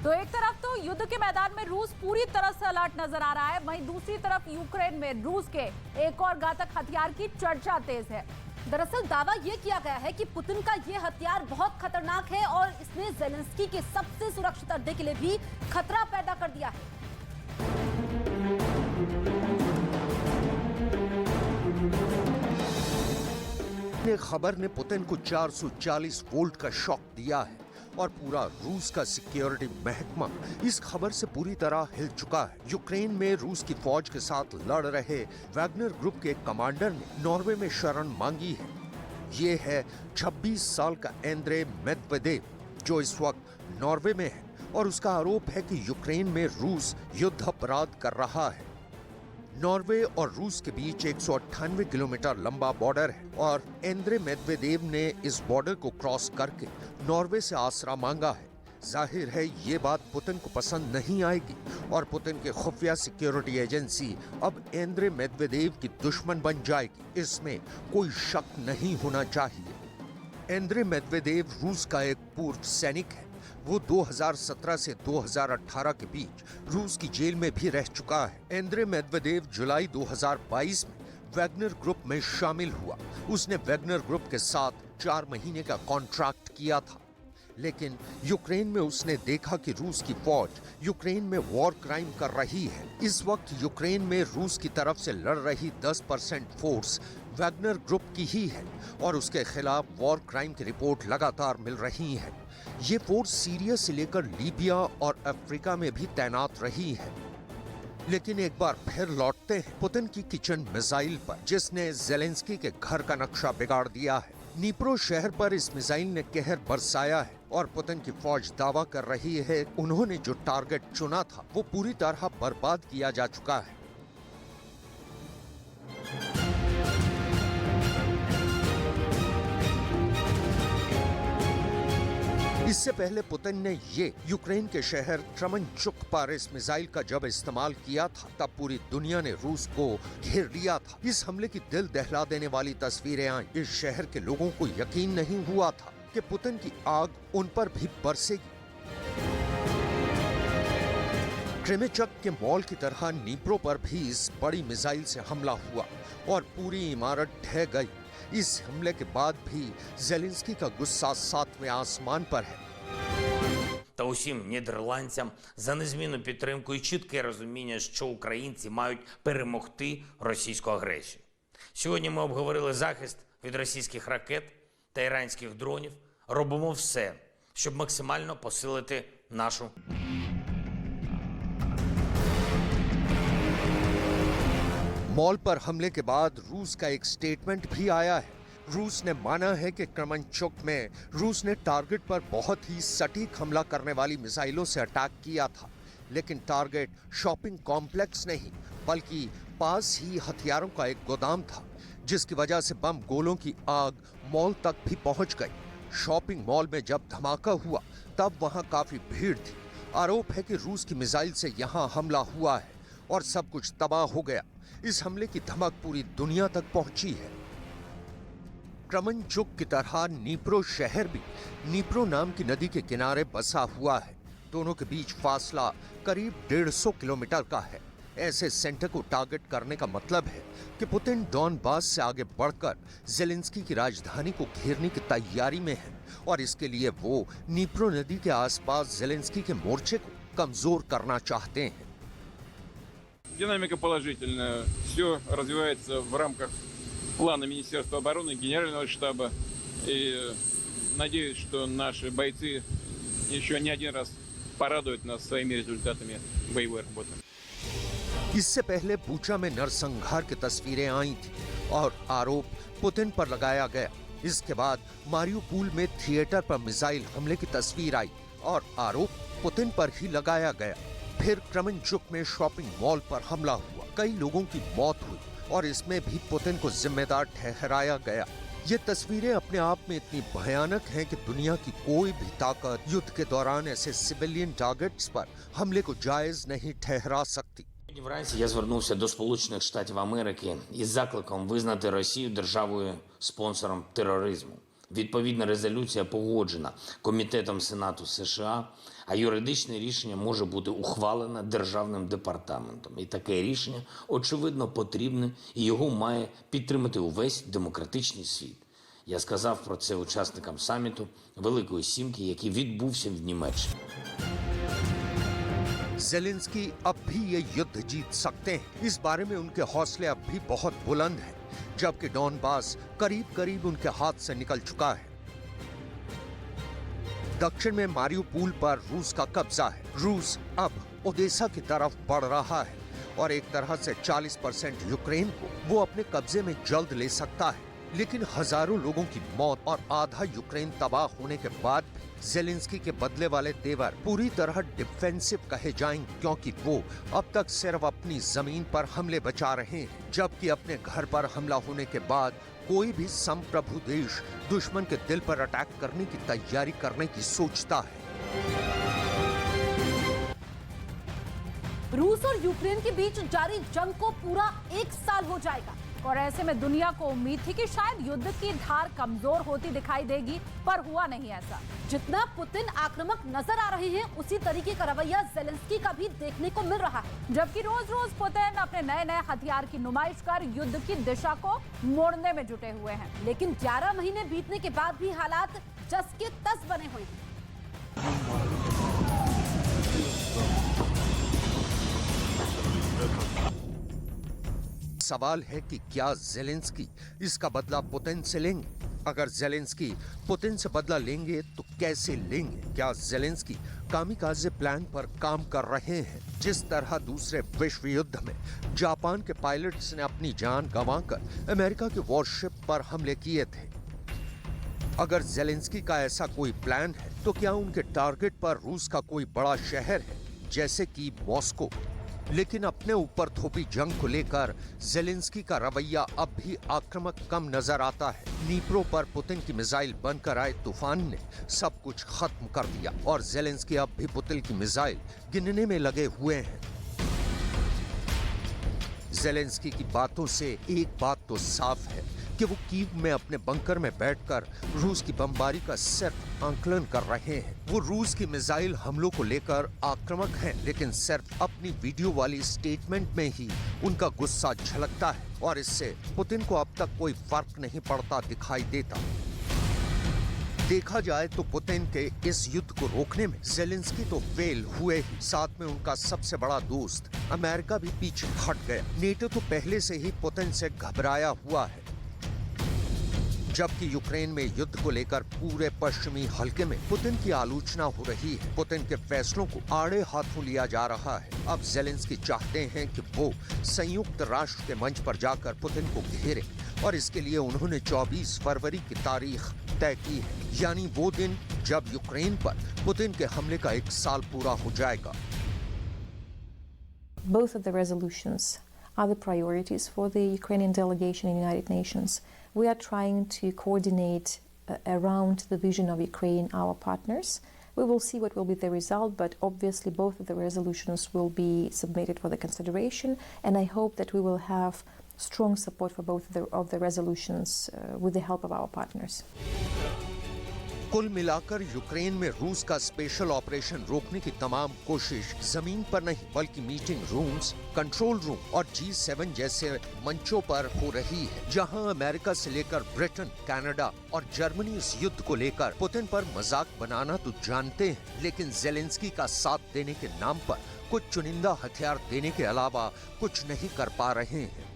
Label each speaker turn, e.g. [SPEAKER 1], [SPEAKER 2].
[SPEAKER 1] तो एक तरफ तो युद्ध के मैदान में रूस पूरी तरह से अलर्ट नजर आ रहा है, वहीं दूसरी तरफ यूक्रेन में रूस के एक और घातक हथियार की चर्चा तेज है।
[SPEAKER 2] दरअसल दावा यह किया गया है कि पुतिन का यह हथियार बहुत खतरनाक है और इसने जेलेंस्की के सबसे सुरक्षित अड्डे के लिए भी खतरा पैदा कर दिया है।
[SPEAKER 3] खबर ने पुतिन को 440 वोल्ट का शॉक दिया है और पूरा रूस का सिक्योरिटी महकमा इस खबर से पूरी तरह हिल चुका है। यूक्रेन में रूस की फौज के साथ लड़ रहे वैगनर ग्रुप के कमांडर ने नॉर्वे में शरण मांगी है। ये है 26 साल का एंद्रे मेदवेदेव, जो इस वक्त नॉर्वे में है और उसका आरोप है कि यूक्रेन में रूस युद्ध अपराध कर रहा है। नॉर्वे और रूस के बीच 198 किलोमीटर लंबा बॉर्डर है और एंद्रे मेदवेदेव ने इस बॉर्डर को क्रॉस करके नॉर्वे से आसरा मांगा है। जाहिर है ये बात पुतिन को पसंद नहीं आएगी और पुतिन के खुफिया सिक्योरिटी एजेंसी अब एंद्रे मेदवेदेव की दुश्मन बन जाएगी, इसमें कोई शक नहीं होना चाहिए। एंद्रे मेदवेदेव रूस का एक पूर्व सैनिक है। वो 2017 से 2018 के बीच रूस की जेल में भी रह चुका है। एंद्रे मेदवेदेव जुलाई 2022 में वैगनर ग्रुप में शामिल हुआ। उसने वैगनर ग्रुप के साथ 4 महीने का कॉन्ट्रैक्ट किया था, लेकिन यूक्रेन में उसने देखा कि रूस की फौज यूक्रेन में वॉर क्राइम कर रही है। इस वक्त यूक्रेन में रूस की तरफ से लड़ रही 10% फोर्स वैगनर ग्रुप की ही है और उसके खिलाफ वॉर क्राइम की रिपोर्ट लगातार मिल रही है। ये फोर्स सीरिया से लेकर लीबिया और अफ्रीका में भी तैनात रही है। लेकिन एक बार फिर लौटते हैं पुतिन की किचन मिसाइल पर, जिसने जेलेंस्की के घर का नक्शा बिगाड़ दिया है। नीप्रो शहर पर इस मिसाइल ने कहर बरसाया है और पुतिन की फौज दावा कर रही है उन्होंने जो टारगेट चुना था वो पूरी तरह बर्बाद किया जा चुका है। इससे पहले पुतिन ने ये यूक्रेन के शहर क्रमनचुक पर इस मिसाइल का जब इस्तेमाल किया था तब पूरी दुनिया ने रूस को घेर लिया था। इस हमले की दिल दहला देने वाली तस्वीरें आई। इस शहर के लोगों को यकीन नहीं हुआ था कि पुतिन की आग उन पर भी बरसेगी। क्रेमेचक के मॉल की तरह नीप्रो पर भी इस बड़ी मिसाइल से हमला हुआ और पूरी इमारत ढह गई। इस हमले के बाद भी जेलेंस्की का गुस्सा 7वें आसमान पर है।
[SPEAKER 4] Та усім нідерландцям за незмінну підтримку і чітке розуміння, що українці мають перемогти російську агресію. Сьогодні ми обговорили захист від російських ракет та іранських дронів. Робимо все, щоб максимально посилити нашу.
[SPEAKER 3] मॉल पर हमले के बाद रूस का एक स्टेटमेंट भी आया है। रूस ने माना है कि क्रमनचुक में रूस ने टारगेट पर बहुत ही सटीक हमला करने वाली मिसाइलों से अटैक किया था, लेकिन टारगेट शॉपिंग कॉम्प्लेक्स नहीं बल्कि पास ही हथियारों का एक गोदाम था, जिसकी वजह से बम गोलों की आग मॉल तक भी पहुंच गई। शॉपिंग मॉल में जब धमाका हुआ तब वहां काफी भीड़ थी। आरोप है कि रूस की मिसाइल से यहां हमला हुआ है और सब कुछ तबाह हो गया। इस हमले की धमक पूरी दुनिया तक पहुंची है। क्रमनचुक की तरह नीप्रो शहर भी नीप्रो नाम की नदी के किनारे बसा हुआ है। दोनों के बीच फासला करीब 150 किलोमीटर का है। ऐसे सेंटर को टारगेट करने का मतलब है कि पुतिन डॉनबास से आगे बढ़कर जेलेंस्की की राजधानी को घेरने की तैयारी में है और इसके लिए वो नीप्रो नदी के आसपास जेलेंस्की के मोर्चे को कमजोर करना चाहते हैं।
[SPEAKER 5] Динамика положительная. Все развивается в рамках плана Министерства обороны, Генерального штаба. И надеюсь, что наши бойцы еще не один раз порадуют нас своими результатами боевой работы.
[SPEAKER 3] इससे पहले बूचा में नरसंहार की तस्वीरें आई थी और आरोप पुतिन पर लगाया गया। इसके बाद मारियुपोल में थिएटर पर मिसाइल हमले की तस्वीर आई और आरोप पुतिन पर ही लगाया गया। फिर क्रमनचुक में शॉपिंग मॉल पर हमला हुआ, कई लोगों की मौत हुई और इसमें भी पुतिन को जिम्मेदार ठहराया गया। ये तस्वीरें अपने आप में इतनी भयानक हैं कि दुनिया की कोई भी ताकत युद्ध के दौरान ऐसे सिविलियन टारगेट्स पर हमले को जायज नहीं ठहरा सकती।
[SPEAKER 4] Вранці я звернувся до Сполучених Штатів Америки із закликом визнати Росію державою-спонсором тероризму. Відповідна резолюція погоджена Комітетом Сенату США, А юридичне рішення може бути ухвалене державним департаментом. І таке рішення, очевидно, потрібне, і його має підтримати увесь демократичний світ. Я сказав про це учасникам саміту Великої Сімки, який відбувся в Німеччині.
[SPEAKER 3] जेलेंस्की अब भी ये युद्ध जीत सकते हैं। इस बारे में उनके हौसले अब भी बहुत बुलंद हैं, जबकि डॉनबास करीब करीब उनके हाथ से निकल चुका है। दक्षिण में मारियुपोल पर रूस का कब्जा है। रूस अब ओडेसा की तरफ बढ़ रहा है और एक तरह से 40% यूक्रेन को वो अपने कब्जे में जल्द ले सकता है। लेकिन हजारों लोगों की मौत और आधा यूक्रेन तबाह होने के बाद जेलेंस्की के बदले वाले तेवर पूरी तरह डिफेंसिव कहे जाएंगे, क्योंकि वो अब तक सिर्फ अपनी जमीन पर हमले बचा रहे हैं, जबकि अपने घर पर हमला होने के बाद कोई भी संप्रभु देश दुश्मन के दिल पर अटैक करने की तैयारी करने की सोचता है।
[SPEAKER 2] रूस और यूक्रेन के बीच जारी जंग को पूरा 1 साल हो जाएगा
[SPEAKER 1] और ऐसे में दुनिया को उम्मीद थी कि शायद युद्ध की धार कमजोर होती दिखाई देगी, पर हुआ नहीं ऐसा।
[SPEAKER 2] जितना पुतिन आक्रामक नजर आ रहे हैं, उसी तरीके का रवैया जेलेंस्की का भी देखने को मिल रहा है।
[SPEAKER 1] जबकि रोज रोज पुतिन अपने नए नए हथियार की नुमाइश कर युद्ध की दिशा को मोड़ने में जुटे हुए हैं।
[SPEAKER 2] लेकिन 11 महीने बीतने के बाद भी हालात जस के तस बने हुए हैं।
[SPEAKER 3] सवाल है कि क्या जेलेंस्की इसका बदला पुतिन से लेंगे? अगर जेलेंस्की पुतिन से बदला लेंगे तो कैसे लेंगे? क्या जेलेंस्की कामिकाज़े प्लान पर काम कर रहे हैं? जिस तरह दूसरे विश्व युद्ध में जापान के पायलट्स ने अपनी जान गंवाकर अमेरिका के वॉरशिप पर हमले किए थे, अगर जेलेंस्की का ऐसा कोई प्लान है तो क्या उनके टारगेट पर रूस का कोई बड़ा शहर है, जैसे कि मॉस्को? लेकिन अपने ऊपर थोपी जंग को लेकर जेलेंस्की का रवैया अब भी आक्रामक कम नजर आता है। नीप्रो पर पुतिन की मिसाइल बनकर आए तूफान ने सब कुछ खत्म कर दिया और जेलेंस्की अब भी पुतिन की मिसाइल गिनने में लगे हुए हैं। जेलेंस्की की बातों से एक बात तो साफ है कि वो कीव में अपने बंकर में बैठकर रूस की बमबारी का सिर्फ आंकलन कर रहे हैं। वो रूस की मिसाइल हमलों को लेकर आक्रामक हैं, लेकिन सिर्फ अपनी वीडियो वाली स्टेटमेंट में ही उनका गुस्सा झलकता है और इससे पुतिन को अब तक कोई फर्क नहीं पड़ता दिखाई देता। देखा जाए तो पुतिन के इस युद्ध को रोकने में जेलेंस्की तो फेल हुए ही, साथ में उनका सबसे बड़ा दोस्त अमेरिका भी पीछे हट गया। नेटो तो पहले से ही पुतिन से घबराया हुआ है। जबकि यूक्रेन में युद्ध को लेकर पूरे पश्चिमी हलके में पुतिन की आलोचना हो रही है। पुतिन के फैसलों को आड़े हाथों लिया जा रहा है। अब जेलेंस्की चाहते हैं कि वो संयुक्त राष्ट्र के मंच पर जाकर पुतिन को घेरे और इसके लिए उन्होंने 24 फरवरी की तारीख तय की है, यानी वो दिन जब यूक्रेन पर पुतिन के हमले का 1 साल पूरा हो जाएगा।
[SPEAKER 6] Both of the resolutions are the priorities for the Ukrainian delegation in the United Nations. We are trying to coordinate around the vision of Ukraine, our partners. We will see what will be the result, but obviously both of the resolutions will be submitted for the consideration, and I hope that we will have strong support for both of the resolutions with the help of our partners.
[SPEAKER 3] कुल मिलाकर Ukraine में रूस का special operation रोकने की तमाम कोशिश जमीन पर नहीं बल्कि मीटिंग रूम्स, कंट्रोल रूम और G7 जैसे मंचों पर हो रही है, जहां अमेरिका से लेकर ब्रिटेन, कनाडा और जर्मनी इस युद्ध को लेकर पुतिन पर मजाक बनाना तो जानते हैं, लेकिन जेलेंस्की का साथ देने के नाम पर कुछ चुनिंदा हथियार देने के अलावा कुछ नहीं कर पा रहे हैं।